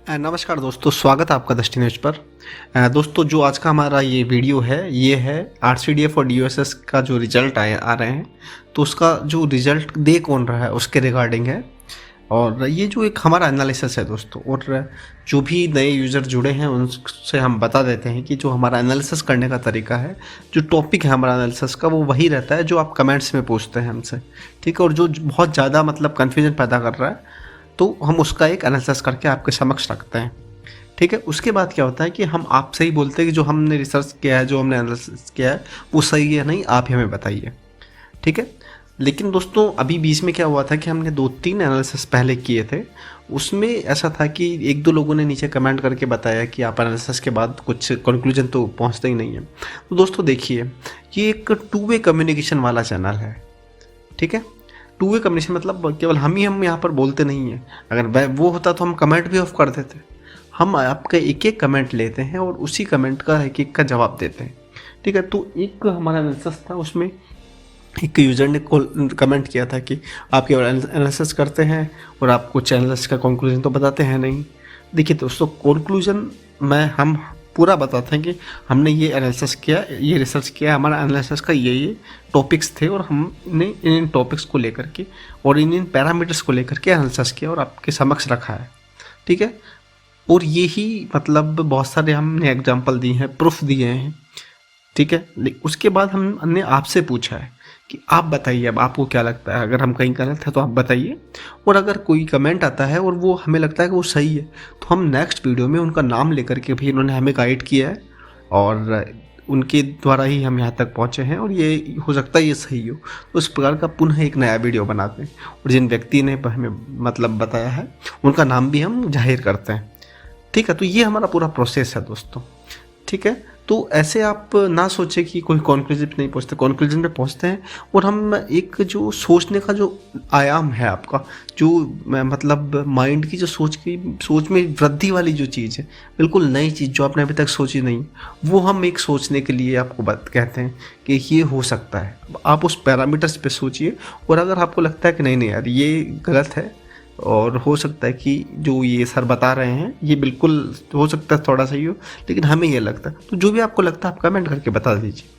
नमस्कार दोस्तों, स्वागत है आपका दृष्टि न्यूज पर। दोस्तों, जो आज का हमारा ये वीडियो है ये है आरसीडीएफ और डीयूएसएस का जो रिजल्ट आ रहे हैं, तो उसका जो रिजल्ट दे कौन रहा है उसके रिगार्डिंग है। और ये जो एक हमारा एनालिसिस है दोस्तों, और जो भी नए यूज़र जुड़े हैं उनसे हम बता देते हैं कि जो हमारा एनालिसिस करने का तरीका है, जो टॉपिक है हमारा एनालिसिस का, वो वही रहता है जो आप कमेंट्स में पूछते हैं हमसे, ठीक है। और जो बहुत ज़्यादा मतलब कन्फ्यूजन पैदा कर रहा है तो हम उसका एक एनालिसिस करके आपके समक्ष रखते हैं, ठीक है। उसके बाद क्या होता है कि हम आपसे ही बोलते हैं कि जो हमने रिसर्च किया है, जो हमने एनालिसिस किया है वो सही है नहीं, आप ही हमें बताइए, ठीक है। लेकिन दोस्तों, अभी बीच में क्या हुआ था कि हमने 2-3 एनालिसिस पहले किए थे। उसमें ऐसा था कि 1-2 लोगों ने नीचे कमेंट करके बताया कि आप एनालिसिस के बाद कुछ कंक्लूजन तो पहुंचते ही नहीं है। तो दोस्तों देखिए, ये एक 2 वे कम्युनिकेशन वाला चैनल है, ठीक है। 2 वे कम्युनिकेशन मतलब केवल हम यहाँ पर बोलते नहीं हैं। अगर वो होता तो हम कमेंट भी ऑफ कर देते। हम आपका एक एक कमेंट लेते हैं और उसी कमेंट का एक एक का जवाब देते हैं, ठीक है। तो एक हमारा एनालिसिस था, उसमें एक यूज़र ने कमेंट किया था कि आप केवल एनालिसिस करते हैं और आप कुछ एनालिसिस का कंक्लूजन तो बताते हैं नहीं। देखिए दोस्तों, कंक्लूजन में हम पूरा बताते हैं कि हमने ये एनालिसिस किया, ये रिसर्च किया, हमारा एनालिसिस का ये टॉपिक्स थे और हमने इन टॉपिक्स को लेकर के और इन पैरामीटर्स को लेकर के एनालिसिस किया और आपके समक्ष रखा है, ठीक है। और यही मतलब बहुत सारे हमने एग्जाम्पल दिए हैं, प्रूफ दिए हैं, ठीक है। उसके बाद हमने आपसे पूछा है कि आप बताइए अब आपको क्या लगता है, अगर हम कहीं गलत है तो आप बताइए। और अगर कोई कमेंट आता है और वो हमें लगता है कि वो सही है तो हम नेक्स्ट वीडियो में उनका नाम लेकर के भी इन्होंने हमें गाइड किया है और उनके द्वारा ही हम यहाँ तक पहुँचे हैं और ये हो सकता है ये सही हो, तो इस प्रकार का पुनः एक नया वीडियो बनाते हैं और जिन व्यक्ति ने हमें मतलब बताया है उनका नाम भी हम जाहिर करते हैं, ठीक है। तो ये हमारा पूरा प्रोसेस है दोस्तों, ठीक है। तो ऐसे आप ना सोचें कि कोई कंक्लूजन नहीं पहुंचते, कंक्लूजन पे पहुंचते हैं। और हम एक जो सोचने का जो आयाम है आपका, जो मतलब माइंड की जो सोच में वृद्धि वाली जो चीज़ है, बिल्कुल नई चीज़ जो आपने अभी तक सोची नहीं, वो हम एक सोचने के लिए आपको बात कहते हैं कि ये हो सकता है। आप उस पैरामीटर्स पे सोचिए और अगर आपको लगता है कि नहीं यार ये गलत है और हो सकता है कि जो ये सर बता रहे हैं ये बिल्कुल हो सकता है थोड़ा सही हो, लेकिन हमें ये लगता है, तो जो भी आपको लगता है आप कमेंट करके बता दीजिए,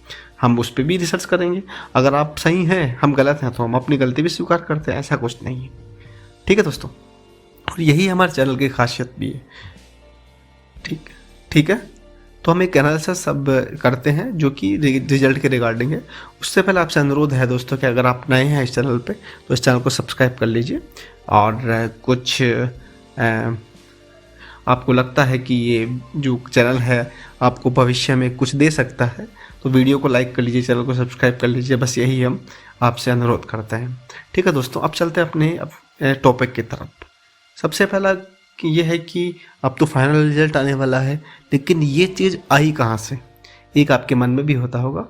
हम उस पर भी रिसर्च करेंगे। अगर आप सही हैं, हम गलत हैं, तो हम अपनी गलती भी स्वीकार करते हैं, ऐसा कुछ नहीं है, ठीक है दोस्तों। और यही हमारे चैनल की खासियत भी है, ठीक है। तो हम एक एनालिसिस अब करते हैं जो कि रिजल्ट के रिगार्डिंग है। उससे पहले आपसे अनुरोध है दोस्तों कि अगर आप नए हैं इस चैनल पे तो इस चैनल को सब्सक्राइब कर लीजिए और कुछ आपको लगता है कि ये जो चैनल है आपको भविष्य में कुछ दे सकता है तो वीडियो को लाइक कर लीजिए, चैनल को सब्सक्राइब कर लीजिए, बस यही हम आपसे अनुरोध करते हैं, ठीक है दोस्तों। अब चलते हैं अपने टॉपिक की तरफ। सबसे पहला कि ये है कि अब तो फाइनल रिजल्ट आने वाला है, लेकिन ये चीज़ आई कहाँ से, एक आपके मन में भी होता होगा।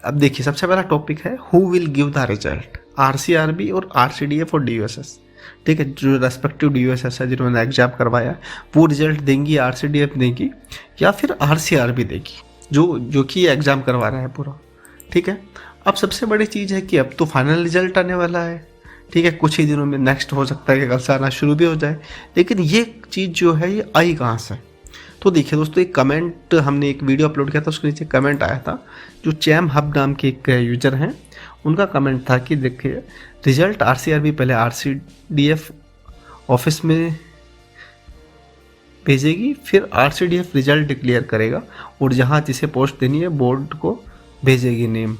अब देखिए, सबसे पहला टॉपिक है who will give the result, RCRB और आरसीडीएफ और डीयूएसएस, ठीक है। जो रेस्पेक्टिव डीयूएसएस है जिन्होंने एग्जाम करवाया वो रिजल्ट देंगी, आरसीडीएफ देगी या फिर आरसीआरबी देगी जो कि एग्ज़ाम करवा रहा है पूरा, ठीक है। अब सबसे बड़ी चीज़ है कि अब तो फाइनल रिजल्ट आने वाला है, ठीक है। कुछ ही दिनों में नेक्स्ट हो सकता है कि कल से आना शुरू भी हो जाए, लेकिन ये चीज़ जो है ये आई कहाँ से। तो देखिए दोस्तों, एक कमेंट हमने एक वीडियो अपलोड किया था, उसके नीचे कमेंट आया था, जो चैम हब नाम के एक यूजर हैं, उनका कमेंट था कि देखिए रिजल्ट आरसीआरबी पहले आरसीडीएफ ऑफिस में भेजेगी, फिर आरसीडीएफ रिजल्ट डिक्लेयर करेगा और जहाँ जिसे पोस्ट देनी है बोर्ड को भेजेगी नेम।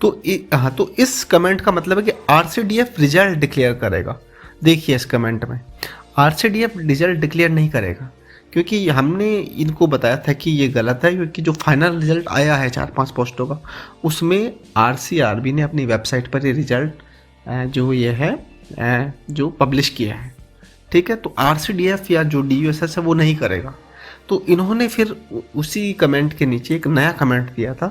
तो इस कमेंट का मतलब है कि आरसीडीएफ रिजल्ट डिक्लेयर करेगा। देखिए इस कमेंट में आरसीडीएफ रिजल्ट डिक्लेयर नहीं करेगा, क्योंकि हमने इनको बताया था कि ये गलत है, क्योंकि जो फाइनल रिजल्ट आया है 4-5 पोस्टों का, उसमें आरसीआरबी ने अपनी वेबसाइट पर ये रिजल्ट जो ये है जो पब्लिश किया है, ठीक है। तो आरसीडीएफ या जो डीयूएसएस है वो नहीं करेगा। तो इन्होंने फिर उसी कमेंट के नीचे एक नया कमेंट दिया था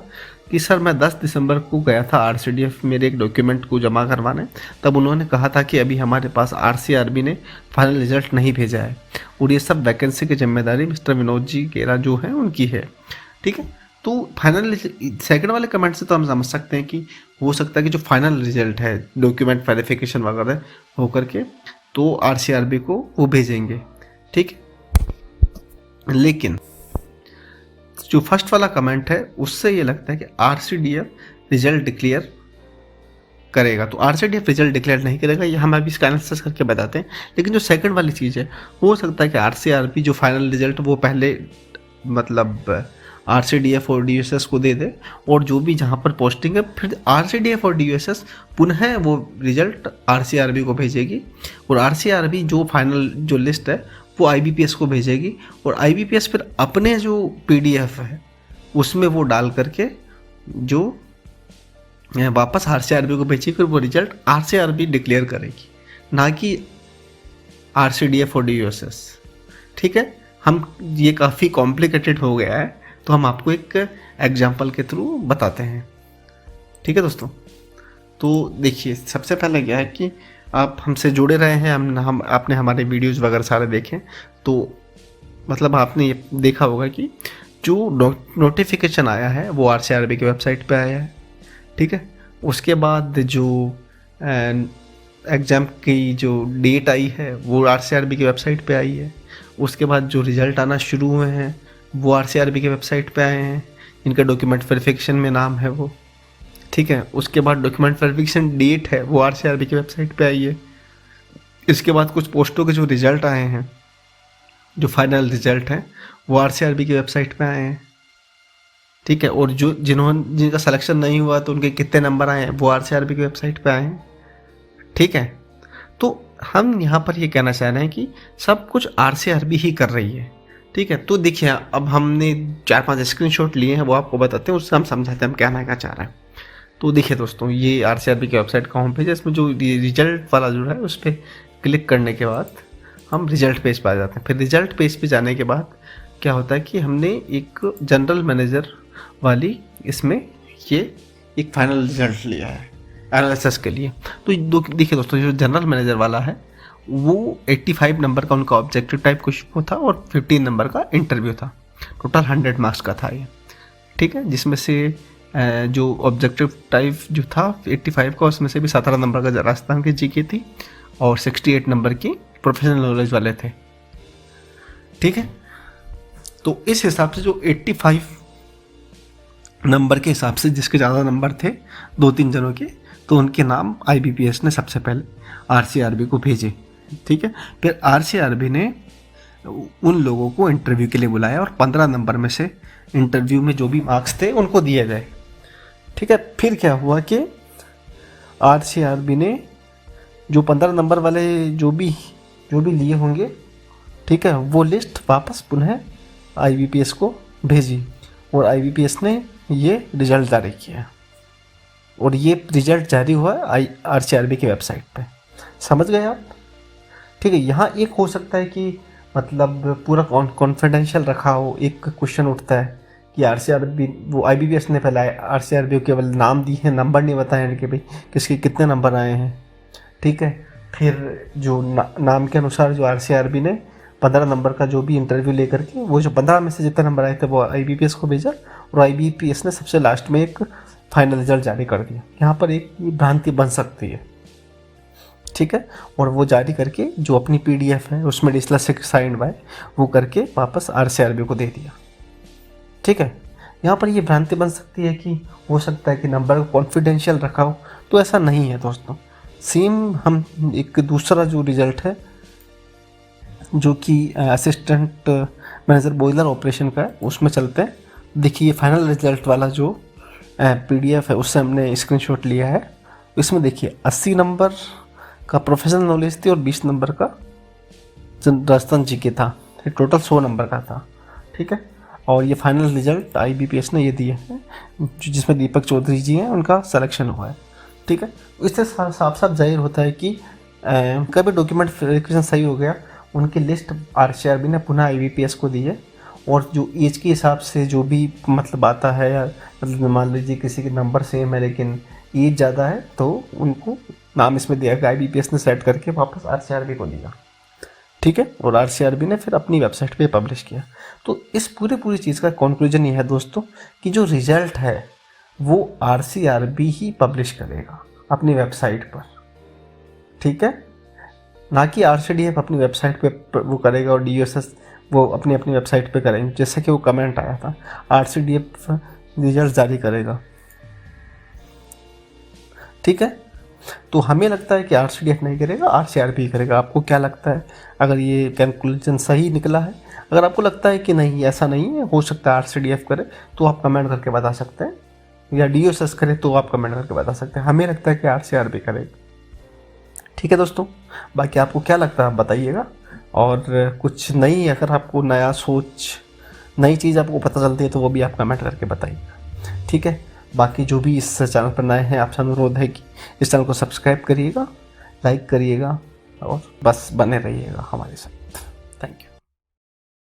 कि सर मैं 10 दिसंबर को गया था आरसीडीएफ मेरे एक डॉक्यूमेंट को जमा करवाने, तब उन्होंने कहा था कि अभी हमारे पास आरसीआरबी ने फाइनल रिजल्ट नहीं भेजा है और ये सब वैकेंसी की जिम्मेदारी मिस्टर विनोद जी केरा जो है उनकी है, ठीक है। तो फाइनल सेकंड वाले कमेंट से तो हम समझ सकते हैं कि हो सकता है कि जो फाइनल रिजल्ट है डॉक्यूमेंट वेरिफिकेशन वगैरह होकर के तो आरसीआरबी को वो भेजेंगे, ठीक है। लेकिन जो फर्स्ट वाला कमेंट है उससे ये लगता है कि आरसीडीएफ रिजल्ट डिक्लेयर करेगा, तो आरसीडीएफ रिजल्ट डिक्लेयर नहीं करेगा, ये हम अभी इसका एनालिसिस करके बताते हैं। लेकिन जो सेकंड वाली चीज़ है, हो सकता है कि आरसीआरबी जो फाइनल रिजल्ट वो पहले मतलब आरसीडीएफ और डीयूएसएस को दे दे, और जो भी जहाँ पर पोस्टिंग है फिर आरसीडीएफ और डीयूएसएस पुनः वो रिजल्ट आरसीआरबी को भेजेगी, और आरसीआरबी जो फाइनल जो लिस्ट है वो आईबीपीएस को भेजेगी, और आईबीपीएस फिर अपने जो पीडीएफ है उसमें वो डाल करके जो वापस आरसीआरबी को भेजेगी, फिर वो रिजल्ट आरसीआरबी डिक्लेयर करेगी, ना कि आरसीडीएफ और डीयूएसएस। ठीक है, हम ये काफ़ी कॉम्प्लिकेटेड हो गया है, तो हम आपको एक एग्जांपल के थ्रू बताते हैं। ठीक है दोस्तों, तो देखिए सबसे पहले क्या है कि आप हमसे जुड़े रहे हैं, हम आपने हमारे वीडियोज़ वगैरह सारे देखें, तो मतलब आपने ये देखा होगा कि जो नोटिफिकेशन आया है वो आरसीआरबी की वेबसाइट पे आया है। ठीक है, उसके बाद जो एग्ज़ाम की जो डेट आई है वो आरसीआरबी की वेबसाइट पे आई है। उसके बाद जो रिज़ल्ट आना शुरू हुए हैं वो आरसीआरबी की वेबसाइट पे आए हैं, इनका डॉक्यूमेंट वेरिफिकेशन में नाम है वो। ठीक है, उसके बाद डॉक्यूमेंट वेरिफिकेशन डेट है वो आरसीआरबी की वेबसाइट पे आई है। इसके बाद कुछ पोस्टों के जो रिज़ल्ट आए हैं, जो फाइनल रिज़ल्ट हैं, वो आरसीआरबी की वेबसाइट पे आए हैं। ठीक है, और जो जिनका सिलेक्शन नहीं हुआ तो उनके कितने नंबर आए हैं वो आरसीआरबी की वेबसाइट पे आए हैं। ठीक है, तो हम यहाँ पर ये कहना चाह रहे हैं कि सब कुछ आरसीआरबी ही कर रही है। ठीक है, तो देखिए अब हमने 4-5 स्क्रीनशॉट लिए हैं, वो आपको बताते हैं, उससे हम समझाते हैं हम कहना क्या चाह रहे हैं। तो देखिए दोस्तों, ये आरसीआरबी की वेबसाइट का होम पेज है, इसमें जो रिजल्ट वाला जो है उस पर क्लिक करने के बाद हम रिजल्ट पेज पर आ जाते हैं। फिर रिजल्ट पेज पे जाने के बाद क्या होता है कि हमने एक जनरल मैनेजर वाली इसमें ये एक फाइनल रिजल्ट लिया है एनालिसिस के लिए। तो देखिए दोस्तों, जो जनरल मैनेजर वाला है वो 85 नंबर का उनका ऑब्जेक्टिव टाइप क्वेश्चन था और 15 नंबर का इंटरव्यू था, टोटल 100 मार्क्स का था ये। ठीक है, जिसमें से जो ऑब्जेक्टिव टाइप जो था 85 का, उसमें से भी 17 नंबर का राजस्थान की जीके थी और 68 नंबर की प्रोफेशनल नॉलेज वाले थे। ठीक है, तो इस हिसाब से जो 85 नंबर के हिसाब से जिसके ज़्यादा नंबर थे 2-3 जनों के, तो उनके नाम आईबीपीएस ने सबसे पहले आरसीआरबी को भेजे। ठीक है, फिर आरसीआरबी ने उन लोगों को इंटरव्यू के लिए बुलाया और 15 नंबर में से इंटरव्यू में जो भी मार्क्स थे उनको दिए गए। ठीक है, फिर क्या हुआ कि आरसीआरबी ने जो 15 नंबर वाले जो भी लिए होंगे, ठीक है, वो लिस्ट वापस पुनः आईबीपीएस को भेजी और आईबीपीएस ने ये रिजल्ट जारी किया और ये रिजल्ट जारी हुआ आरसीआरबी की वेबसाइट पे। समझ गए आप? ठीक है, यहाँ एक हो सकता है कि मतलब पूरा कॉन्फिडेंशियल रखा हो। एक क्वेश्चन उठता है कि आरसीआरबी वो आईबीपीएस ने पहले आरसीआरबी को केवल नाम दी है, नंबर नहीं बताए कि भाई किसके कितने नंबर आए हैं। ठीक है, फिर जो नाम के अनुसार जो आरसीआरबी ने 15 नंबर का जो भी इंटरव्यू लेकर के वो जो 15 में से जितने नंबर आए थे वो आईबीपीएस को भेजा और आईबीपीएस ने सबसे लास्ट में एक फाइनल रिजल्ट जारी कर दिया। यहाँ पर एक भ्रांति बन सकती है। ठीक है, और वो जारी करके जो अपनी पीडीएफ है उसमें डिस्लस साइंड बाय वो करके वापस आरसीआरबी को दे दिया। ठीक है, यहाँ पर ये भ्रांति बन सकती है कि हो सकता है कि नंबर को कॉन्फिडेंशियल रखा हो, तो ऐसा नहीं है दोस्तों। सेम हम एक दूसरा जो रिजल्ट है जो कि असिस्टेंट मैनेजर बॉयलर ऑपरेशन का है उसमें चलते हैं। देखिए फाइनल रिजल्ट वाला जो पीडीएफ है उससे हमने स्क्रीनशॉट लिया है। इसमें देखिए 80 नंबर का प्रोफेशनल नॉलेज थी और 20 नंबर का राजस्थान जीके था, टोटल 100 नंबर का था। ठीक है, और ये फाइनल रिजल्ट आईबीपीएस ने ये दिए हैं जिसमें दीपक चौधरी जी हैं, उनका सिलेक्शन हुआ है। ठीक है, इससे साफ साफ जाहिर होता है कि कभी डॉक्यूमेंट वेरिफिकेशन सही हो गया, उनकी लिस्ट आरसीआरबी ने पुनः आईबीपीएस को दी है और जो एज के हिसाब से जो भी मतलब आता है, या मतलब मान लीजिए किसी के नंबर सेम है लेकिन एज ज़्यादा है तो उनको नाम इसमें दिया गया, आईबीपीएस ने सेट करके वापस आरसीआरबी को दिया। ठीक है, और आरसीआरबी ने फिर अपनी वेबसाइट पे पब्लिश किया। तो इस पूरी चीज़ का कंक्लूजन ये है दोस्तों कि जो रिजल्ट है वो आरसीआरबी ही पब्लिश करेगा अपनी वेबसाइट पर। ठीक है, ना कि आरसीडीएफ अपनी वेबसाइट पे वो करेगा और डीयूएसएस वो अपनी अपनी वेबसाइट पे करेंगे। जैसे कि वो कमेंट आया था RCDF रिजल्ट जारी करेगा, ठीक है। तो हमें लगता है कि RCDF नहीं करेगा, RCRB करेगा। आपको क्या लगता है? अगर ये कैलकुलेशन सही निकला है, अगर आपको लगता है कि नहीं ऐसा नहीं है, हो सकता है RCDF करे, तो आप कमेंट करके बता सकते हैं, या DOSS करे तो आप कमेंट करके बता सकते हैं। हमें लगता है कि RCRB करेगा, ठीक है दोस्तों। बाकी आपको क्या लगता है आप बताइएगा। और कुछ नई, अगर आपको नया सोच, नई चीज़ आपको पता चलती है तो वो भी आप कमेंट करके बताइएगा, ठीक है। बाकी जो भी इस चैनल पर नए हैं, आपसे अनुरोध है कि इस चैनल को सब्सक्राइब करिएगा, लाइक करिएगा और बस बने रहिएगा हमारे साथ। Thank you.